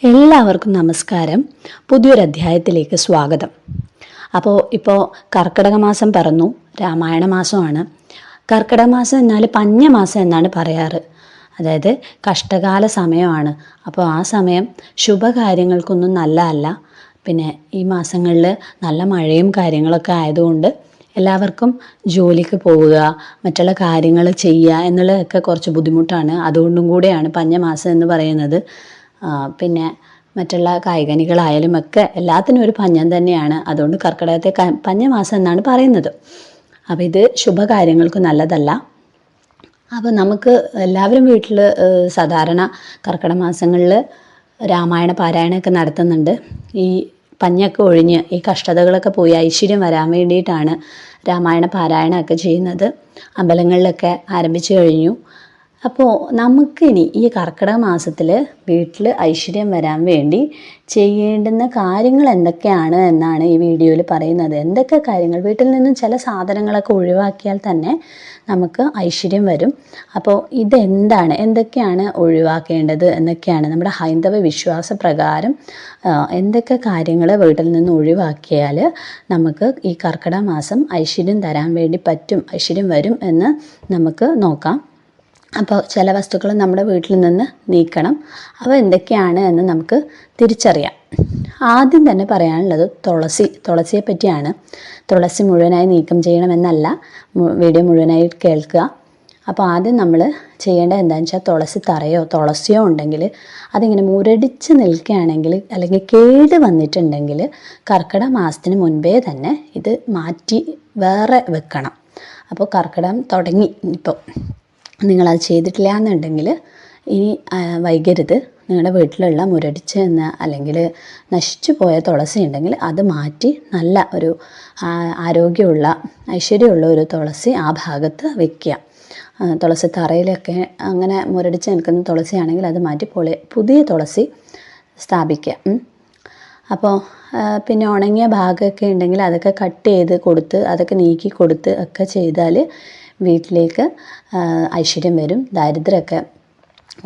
എല്ലാവർക്കും നമസ്കാരം. പുതിയൊരു അധ്യായത്തിലേക്ക് സ്വാഗതം. ഇപ്പോൾ കർക്കിടക മാസം പിറന്നു, രാമായണ മാസമാണ്. കർക്കിടക മാസം എന്നാൽ പഞ്ഞമാസം എന്നാണ് പറയാറ്. അതായത് കഷ്ടകാല സമയമാണ്. അപ്പോൾ ആ സമയം ശുഭകാര്യങ്ങൾക്കൊന്നും നല്ലതല്ല. പിന്നെ ഈ മാസങ്ങളിൽ നല്ല മഴയും കാര്യങ്ങളൊക്കെ ആയതുകൊണ്ട് എല്ലാവർക്കും ജോലിക്ക് പോവുക, മറ്റുള്ള കാര്യങ്ങൾ ചെയ്യുക എന്നുള്ളതൊക്കെ കുറച്ച് ബുദ്ധിമുട്ടാണ്. അതുകൊണ്ടും കൂടെയാണ് പഞ്ഞമാസം എന്ന് പറയുന്നത്. പിന്നെ മറ്റുള്ള കായ്കനികളായാലും ഒക്കെ എല്ലാത്തിനും ഒരു പഞ്ഞം തന്നെയാണ്. അതുകൊണ്ട് കർക്കിടകത്തെ പഞ്ഞമാസം എന്നാണ് പറയുന്നത്. അപ്പോൾ ഇത് ശുഭകാര്യങ്ങൾക്ക് നല്ലതല്ല. അപ്പോൾ നമുക്ക് എല്ലാവരും വീട്ടിൽ സാധാരണ കർക്കിടക മാസങ്ങളിൽ രാമായണ പാരായണമൊക്കെ നടത്തുന്നുണ്ട്. ഈ പഞ്ഞൊക്കെ ഒഴിഞ്ഞ് ഈ കഷ്ടതകളൊക്കെ പോയി ഐശ്വര്യം വരാൻ വേണ്ടിയിട്ടാണ് രാമായണ പാരായണമൊക്കെ ചെയ്യുന്നത്. അമ്പലങ്ങളിലൊക്കെ ആരംഭിച്ചു കഴിഞ്ഞു. അപ്പോൾ നമുക്കിനി ഈ കർക്കിടക മാസത്തിൽ വീട്ടിൽ ഐശ്വര്യം വരാൻ വേണ്ടി ചെയ്യേണ്ടുന്ന കാര്യങ്ങൾ എന്തൊക്കെയാണ് എന്നാണ് ഈ വീഡിയോയിൽ പറയുന്നത്. എന്തൊക്കെ കാര്യങ്ങൾ, വീട്ടിൽ നിന്നും ചില സാധനങ്ങളൊക്കെ ഒഴിവാക്കിയാൽ തന്നെ നമുക്ക് ഐശ്വര്യം വരും. അപ്പോൾ ഇതെന്താണ്, എന്തൊക്കെയാണ് ഒഴിവാക്കേണ്ടത് എന്നൊക്കെയാണ് നമ്മുടെ ഹൈന്ദവ വിശ്വാസ പ്രകാരം എന്തൊക്കെ കാര്യങ്ങൾ വീട്ടിൽ നിന്ന് ഒഴിവാക്കിയാൽ നമുക്ക് ഈ കർക്കിടക മാസം ഐശ്വര്യം തരാൻ വേണ്ടി പറ്റും, ഐശ്വര്യം വരും എന്ന് നമുക്ക് നോക്കാം. അപ്പോൾ ചില വസ്തുക്കൾ നമ്മുടെ വീട്ടിൽ നിന്ന് നീക്കണം. അവ എന്തൊക്കെയാണ് എന്ന് നമുക്ക് തിരിച്ചറിയാം. ആദ്യം തന്നെ പറയാനുള്ളത് തുളസിയെ പറ്റിയാണ്. തുളസി മുഴുവനായി നീക്കം ചെയ്യണമെന്നല്ല, വീഡിയോ മുഴുവനായി കേൾക്കുക. അപ്പോൾ ആദ്യം നമ്മൾ ചെയ്യേണ്ടത് എന്താണെന്ന് വെച്ചാൽ തുളസി തറയോ തുളസിയോ ഉണ്ടെങ്കിൽ അതിങ്ങനെ മുരടിച്ച് നിൽക്കുകയാണെങ്കിൽ അല്ലെങ്കിൽ കേട് വന്നിട്ടുണ്ടെങ്കിൽ കർക്കിടക മാസത്തിന് മുൻപേ തന്നെ ഇത് മാറ്റി വേറെ വെക്കണം. അപ്പോൾ കർക്കിടകം തുടങ്ങി, ഇപ്പോൾ നിങ്ങളത് ചെയ്തിട്ടില്ല എന്നുണ്ടെങ്കിൽ ഇനി വൈകരുത്. നിങ്ങളുടെ വീട്ടിലുള്ള മുരടിച്ച് എന്ന അല്ലെങ്കിൽ നശിച്ചു പോയ തുളസി ഉണ്ടെങ്കിൽ അത് മാറ്റി നല്ല ഒരു ആരോഗ്യമുള്ള ഐശ്വര്യമുള്ള ഒരു തുളസി ആ ഭാഗത്ത് വയ്ക്കുക. തുളസി തറയിലൊക്കെ അങ്ങനെ മുരടിച്ച് നിൽക്കുന്ന തുളസിയാണെങ്കിൽ അത് മാറ്റി പുതിയ തുളസി സ്ഥാപിക്കുക. അപ്പോൾ പിന്നെ ഉണങ്ങിയ ഭാഗമൊക്കെ ഉണ്ടെങ്കിൽ അതൊക്കെ കട്ട് ചെയ്ത് കൊടുത്ത് അതൊക്കെ നീക്കി കൊടുത്ത് ഒക്കെ ചെയ്താൽ വീട്ടിലേക്ക് ഐശ്വര്യം വരും, ദാരിദ്ര്യമൊക്കെ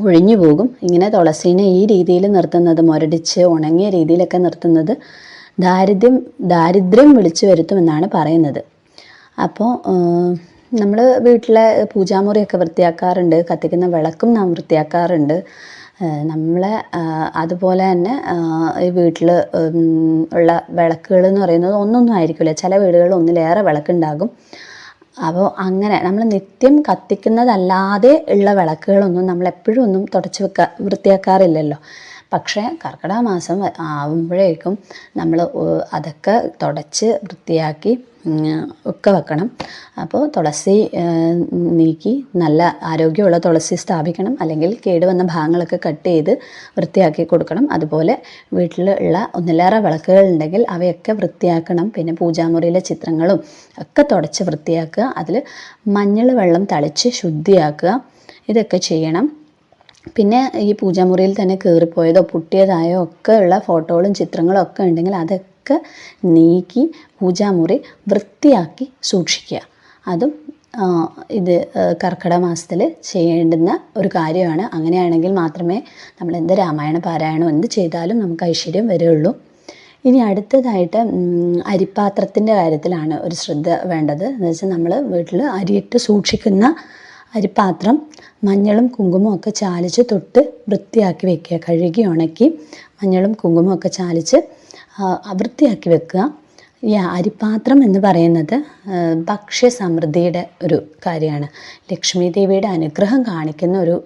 ഒഴിഞ്ഞു പോകും. ഇങ്ങനെ തുളസീനെ ഈ രീതിയിൽ നിർത്തുന്നത്, മുരടിച്ച് ഉണങ്ങിയ രീതിയിലൊക്കെ നിർത്തുന്നത് ദാരിദ്ര്യം വിളിച്ചു വരുത്തുമെന്നാണ് പറയുന്നത്. അപ്പോൾ നമ്മൾ വീട്ടിലെ പൂജാമുറിയൊക്കെ വൃത്തിയാക്കാറുണ്ട്, കത്തിക്കുന്ന വിളക്കും നാം വൃത്തിയാക്കാറുണ്ട്. നമ്മളെ അതുപോലെ തന്നെ ഈ വീട്ടിൽ ഉള്ള വിളക്കുകൾ എന്ന് പറയുന്നത് ഒന്നൊന്നും ആയിരിക്കില്ല. ചില വീടുകളിൽ ഒന്നിലേറെ വിളക്കുണ്ടാകും. അപ്പോൾ അങ്ങനെ നമ്മൾ നിത്യം കത്തിക്കുന്നതല്ലാതെ ഉള്ള വിളക്കുകളൊന്നും നമ്മൾ എപ്പോഴും ഒന്നും വൃത്തിയാക്കാറില്ലല്ലോ. പക്ഷേ കർക്കിടക മാസം ആവുമ്പോഴേക്കും നമ്മൾ അതൊക്കെ തുടച്ച് വൃത്തിയാക്കി ഒക്കെ വെക്കണം. അപ്പോൾ തുളസി നീക്കി നല്ല ആരോഗ്യമുള്ള തുളസി സ്ഥാപിക്കണം, അല്ലെങ്കിൽ കേടുവന്ന ഭാഗങ്ങളൊക്കെ കട്ട് ചെയ്ത് വൃത്തിയാക്കി കൊടുക്കണം. അതുപോലെ വീട്ടിൽ ഉള്ള ഒന്നിലേറെ വിളക്കുകൾ ഉണ്ടെങ്കിൽ അവയൊക്കെ വൃത്തിയാക്കണം. പിന്നെ പൂജാമുറിയിലെ ചിത്രങ്ങളും ഒക്കെ തുടച്ച് വൃത്തിയാക്കുക. അതിൽ മഞ്ഞൾ വെള്ളം തളിച്ച് ശുദ്ധിയാക്കുക. ഇതൊക്കെ ചെയ്യണം. പിന്നെ ഈ പൂജാമുറിയിൽ തന്നെ കീറിപ്പോയതോ പൊട്ടിയതായോ ഒക്കെ ഉള്ള ഫോട്ടോകളും ചിത്രങ്ങളും ഒക്കെ ഉണ്ടെങ്കിൽ അതൊക്കെ നീക്കി പൂജാമുറി വൃത്തിയാക്കി സൂക്ഷിക്കുക. അതും ഇത് കർക്കിടക മാസത്തിൽ ചെയ്യേണ്ടുന്ന ഒരു കാര്യമാണ്. അങ്ങനെയാണെങ്കിൽ മാത്രമേ നമ്മൾ എന്ത് രാമായണ പാരായണം എന്ത് ചെയ്താലും നമുക്ക് ഐശ്വര്യം വരികയുള്ളൂ. ഇനി അടുത്തതായിട്ട് അരിപ്പാത്രത്തിൻ്റെ കാര്യത്തിലാണ് ഒരു ശ്രദ്ധ വേണ്ടത്. എന്ന് വെച്ചാൽ നമ്മൾ വീട്ടിൽ അരിയിട്ട് സൂക്ഷിക്കുന്ന അരിപ്പാത്രം മഞ്ഞളും കുങ്കുമവും ഒക്കെ ചാലിച്ച് തൊട്ട് വൃത്തിയാക്കി വെക്കുക. കഴുകി ഉണക്കി മഞ്ഞളും കുങ്കുമവും ഒക്കെ ചാലിച്ച് വൃത്തിയാക്കി വെക്കുക. ഈ അരിപ്പാത്രം എന്ന് പറയുന്നത് ഭക്ഷ്യസമൃദ്ധിയുടെ ഒരു കാര്യമാണ്. ലക്ഷ്മി ദേവിയുടെ അനുഗ്രഹം കാണിക്കുന്ന ഒരു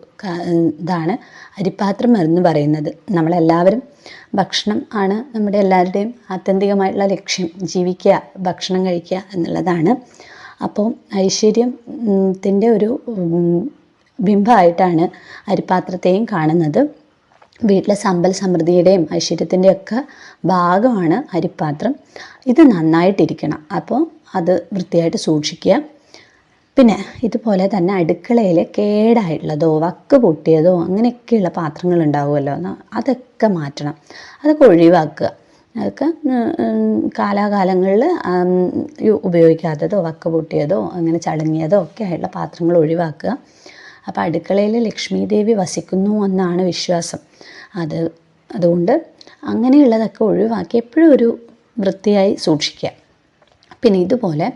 ഇതാണ് അരിപ്പാത്രം എന്ന് പറയുന്നത്. നമ്മളെല്ലാവരും ഭക്ഷണം ആണ് നമ്മുടെ എല്ലാവരുടെയും ആത്യന്തികമായിട്ടുള്ള ലക്ഷ്യം. ജീവിക്കുക, ഭക്ഷണം കഴിക്കുക എന്നുള്ളതാണ്. അപ്പോൾ ഐശ്വര്യത്തിൻ്റെ ഒരു ബിംബമായിട്ടാണ് അരിപ്പാത്രത്തെയും കാണുന്നത്. വീട്ടിലെ സമ്പൽ സമൃദ്ധിയുടെയും ഐശ്വര്യത്തിൻ്റെയൊക്കെ ഭാഗമാണ് അരിപ്പാത്രം. ഇത് നന്നായിട്ടിരിക്കണം. അപ്പോൾ അത് വൃത്തിയായിട്ട് സൂക്ഷിക്കുക. പിന്നെ ഇതുപോലെ തന്നെ അടുക്കളയിൽ കേടായിട്ടുള്ളതോ വക്ക് പൊട്ടിയതോ അങ്ങനെയൊക്കെയുള്ള പാത്രങ്ങൾ ഉണ്ടാവുമല്ലോ, അതൊക്കെ മാറ്റണം, അതൊക്കെ ഒഴിവാക്കുക. അതൊക്കെ കാലാകാലങ്ങളിൽ ഉപയോഗിക്കാത്തതോ വക്ക് പൊട്ടിയതോ അങ്ങനെ ചളുങ്ങിയതോ ഒക്കെ ആയിട്ടുള്ള പാത്രങ്ങൾ ഒഴിവാക്കുക. അപ്പോൾ അടുക്കളയിൽ ലക്ഷ്മി ദേവി വസിക്കുന്നു എന്നാണ് വിശ്വാസം. അത് അതുകൊണ്ട് അങ്ങനെയുള്ളതൊക്കെ ഒഴിവാക്കി എപ്പോഴും ഒരു വൃത്തിയായി സൂക്ഷിക്കുക. പിന്നെ ഇതുപോലെ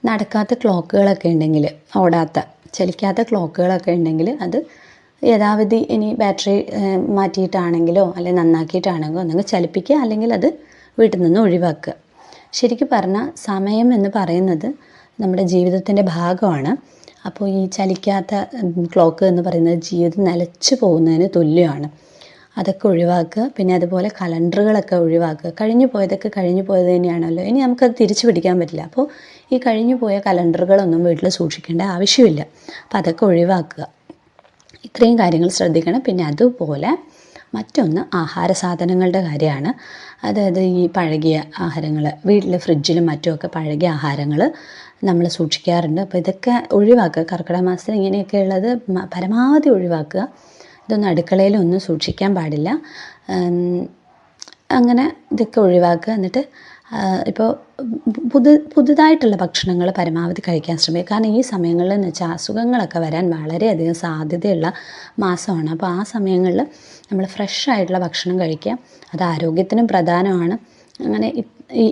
നടക്കാത്ത ക്ലോക്കുകളൊക്കെ ഉണ്ടെങ്കിൽ, ഓടാത്ത ചലിക്കാത്ത ക്ലോക്കുകളൊക്കെ ഉണ്ടെങ്കിൽ അത് യഥാവിധി ഇനി ബാറ്ററി മാറ്റിയിട്ടാണെങ്കിലോ അല്ലെങ്കിൽ നന്നാക്കിയിട്ടാണെങ്കിലോ ഒന്നെങ്കിൽ ചലിപ്പിക്കുക, അല്ലെങ്കിൽ അത് വീട്ടിൽ നിന്ന് ഒഴിവാക്കുക. ശരിക്കും പറഞ്ഞാൽ സമയം എന്ന് പറയുന്നത് നമ്മുടെ ജീവിതത്തിൻ്റെ ഭാഗമാണ്. അപ്പോൾ ഈ ചലിക്കാത്ത ക്ലോക്ക് എന്ന് പറയുന്നത് ജീവിതം നിലച്ചു പോകുന്നതിന് തുല്യമാണ്. അതൊക്കെ ഒഴിവാക്കുക. പിന്നെ അതുപോലെ കലണ്ടറുകളൊക്കെ ഒഴിവാക്കുക. കഴിഞ്ഞു പോയതൊക്കെ കഴിഞ്ഞു പോയത് തന്നെയാണല്ലോ, ഇനി നമുക്കത് തിരിച്ചു പിടിക്കാൻ പറ്റില്ല. അപ്പോൾ ഈ കഴിഞ്ഞു പോയ കലണ്ടറുകളൊന്നും വീട്ടിൽ സൂക്ഷിക്കേണ്ട ആവശ്യമില്ല. അപ്പോൾ അതൊക്കെ ഒഴിവാക്കുക. ഇത്രയും കാര്യങ്ങൾ ശ്രദ്ധിക്കണം. പിന്നെ അതുപോലെ മറ്റൊന്ന് ആഹാര സാധനങ്ങളുടെ കാര്യമാണ്. അതായത് ഈ പഴകിയ ആഹാരങ്ങൾ, വീട്ടിൽ ഫ്രിഡ്ജിലും മറ്റുമൊക്കെ പഴകിയ ആഹാരങ്ങൾ നമ്മൾ സൂക്ഷിക്കാറുണ്ട്. അപ്പോൾ ഇതൊക്കെ ഒഴിവാക്കുക. കർക്കിടക മാസത്തിൽ ഇങ്ങനെയൊക്കെ ഉള്ളത് പരമാവധി ഒഴിവാക്കുക. ഇതൊന്നും അടുക്കളയിലൊന്നും സൂക്ഷിക്കാൻ പാടില്ല. അങ്ങനെ ഇതൊക്കെ ഒഴിവാക്കുക. എന്നിട്ട് ഇപ്പോൾ പുതുതായിട്ടുള്ള ഭക്ഷണങ്ങൾ പരമാവധി കഴിക്കാൻ ശ്രമിക്കുക. കാരണം ഈ സമയങ്ങളിൽ എന്ന് വെച്ചാൽ അസുഖങ്ങളൊക്കെ വരാൻ വളരെയധികം സാധ്യതയുള്ള മാസമാണ്. അപ്പോൾ ആ സമയങ്ങളിൽ നമ്മൾ ഫ്രഷ് ആയിട്ടുള്ള ഭക്ഷണം കഴിക്കുക. അത് ആരോഗ്യത്തിനും പ്രധാനമാണ്. അങ്ങനെ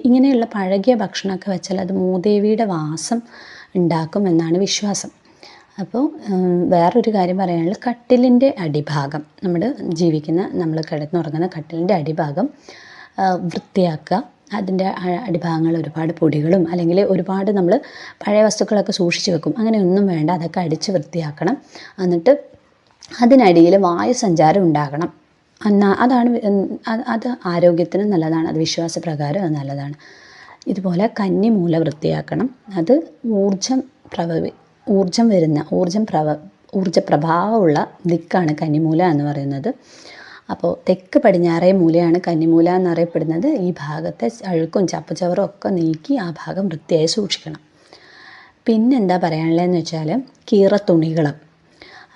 ഇങ്ങനെയുള്ള പഴകിയ ഭക്ഷണമൊക്കെ വെച്ചാൽ അത് മൂദേവിയുടെ വാസം ഉണ്ടാക്കും എന്നാണ് വിശ്വാസം. അപ്പോൾ വേറൊരു കാര്യം പറയാനുള്ളത്, കട്ടിലിൻ്റെ അടിഭാഗം, നമ്മൾ കിടന്നുറങ്ങുന്ന കട്ടിലിൻ്റെ അടിഭാഗം വൃത്തിയാക്കുക. അതിൻ്റെ അടിഭാഗങ്ങൾ ഒരുപാട് പൊടികളും അല്ലെങ്കിൽ ഒരുപാട് നമ്മൾ പഴയ വസ്തുക്കളൊക്കെ സൂക്ഷിച്ച് വെക്കും, അങ്ങനെയൊന്നും വേണ്ട. അതൊക്കെ അടിച്ച് വൃത്തിയാക്കണം. എന്നിട്ട് അതിനടിയിൽ വായുസഞ്ചാരം ഉണ്ടാകണം. അത് ആരോഗ്യത്തിന് നല്ലതാണ്. അത് വിശ്വാസപ്രകാരം അത് നല്ലതാണ്. ഇതുപോലെ കന്നിമൂല വൃത്തിയാക്കണം. അത് ഊർജ്ജപ്രഭാവമുള്ള ദിക്കാണ് കന്നിമൂല എന്ന് പറയുന്നത്. അപ്പോൾ തെക്ക് പടിഞ്ഞാറേ മൂലയാണ് കന്നിമൂല എന്നറിയപ്പെടുന്നത്. ഈ ഭാഗത്തെ അഴുക്കും ചപ്പുചവറും ഒക്കെ നീക്കി ആ ഭാഗം വൃത്തിയായി സൂക്ഷിക്കണം. പിന്നെന്താ പറയാനുള്ളതെന്ന് വെച്ചാൽ കീറത്തുണികൾ.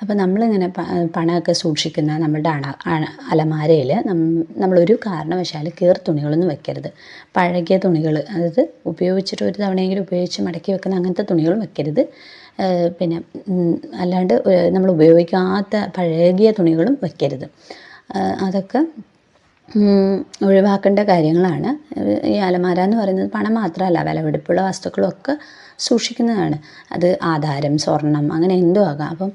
അപ്പോൾ നമ്മളിങ്ങനെ പണമൊക്കെ സൂക്ഷിക്കുന്ന നമ്മളുടെ അലമാരയിൽ നമ്മളൊരു കാരണവശാൽ കീറത്തുണികളൊന്നും വെക്കരുത്. പഴകിയ തുണികൾ, അതായത് ഉപയോഗിച്ചിട്ട് ഒരു തവണയെങ്കിലും ഉപയോഗിച്ച് മടക്കി വെക്കുന്ന അങ്ങനത്തെ തുണികളും വെക്കരുത്. പിന്നെ അല്ലാണ്ട് നമ്മൾ ഉപയോഗിക്കാത്ത പഴകിയ തുണികളും വെക്കരുത്. അതൊക്കെ ഒഴിവാക്കേണ്ട കാര്യങ്ങളാണ്. ഈ അലമാര എന്ന് പറയുന്നത് പണം മാത്രമല്ല, വിലപിടിപ്പുള്ള വസ്തുക്കളൊക്കെ സൂക്ഷിക്കുന്നതാണ്. അത് ആധാരം, സ്വർണം, അങ്ങനെ എന്തോ ആകാം. അപ്പം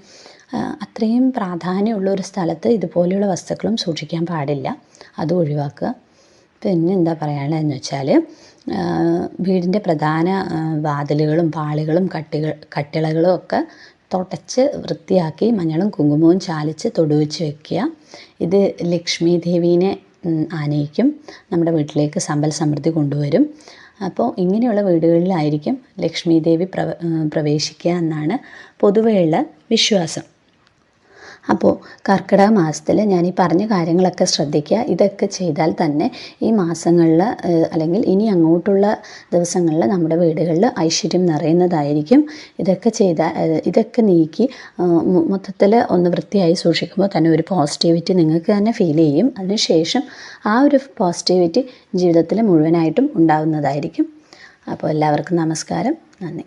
അത്രയും പ്രാധാന്യമുള്ള ഒരു സ്ഥലത്ത് ഇതുപോലെയുള്ള വസ്തുക്കളും സൂക്ഷിക്കാൻ പാടില്ല. അത് ഒഴിവാക്കുക. പിന്നെ എന്താ പറയാനുള്ളതെന്ന് വെച്ചാൽ വീടിൻ്റെ പ്രധാന വാതിലുകളും പാളികളും കട്ടിളകളും ഒക്കെ തുടച്ച് വൃത്തിയാക്കി മഞ്ഞളും കുങ്കുമവും ചാലിച്ച് തൊടുവെച്ച് വെക്കുക. ഇത് ലക്ഷ്മി ദേവീനെ ആനയിക്കും, നമ്മുടെ വീട്ടിലേക്ക് സമ്പൽ സമൃദ്ധി കൊണ്ടുവരും. അപ്പോൾ ഇങ്ങനെയുള്ള വീടുകളിലായിരിക്കും ലക്ഷ്മി ദേവി പ്രവേശിക്കുക എന്നാണ് പൊതുവെയുള്ള വിശ്വാസം. അപ്പോൾ കർക്കിടക മാസത്തിൽ ഞാൻ ഈ പറഞ്ഞ കാര്യങ്ങളൊക്കെ ശ്രദ്ധിക്കുക. ഇതൊക്കെ ചെയ്താൽ തന്നെ ഈ മാസങ്ങളിൽ അല്ലെങ്കിൽ ഇനി അങ്ങോട്ടുള്ള ദിവസങ്ങളിൽ നമ്മുടെ വീടുകളിൽ ഐശ്വര്യം നിറയുന്നതായിരിക്കും. ഇതൊക്കെ നീക്കി മൊത്തത്തിൽ ഒന്ന് വൃത്തിയായി സൂക്ഷിക്കുമ്പോൾ തന്നെ ഒരു പോസിറ്റിവിറ്റി നിങ്ങൾക്ക് തന്നെ ഫീൽ ചെയ്യും. അതിനുശേഷം ആ ഒരു പോസിറ്റിവിറ്റി ജീവിതത്തിൽ മുഴുവനായിട്ടും ഉണ്ടാകുന്നതായിരിക്കും. അപ്പോൾ എല്ലാവർക്കും നമസ്കാരം, നന്ദി.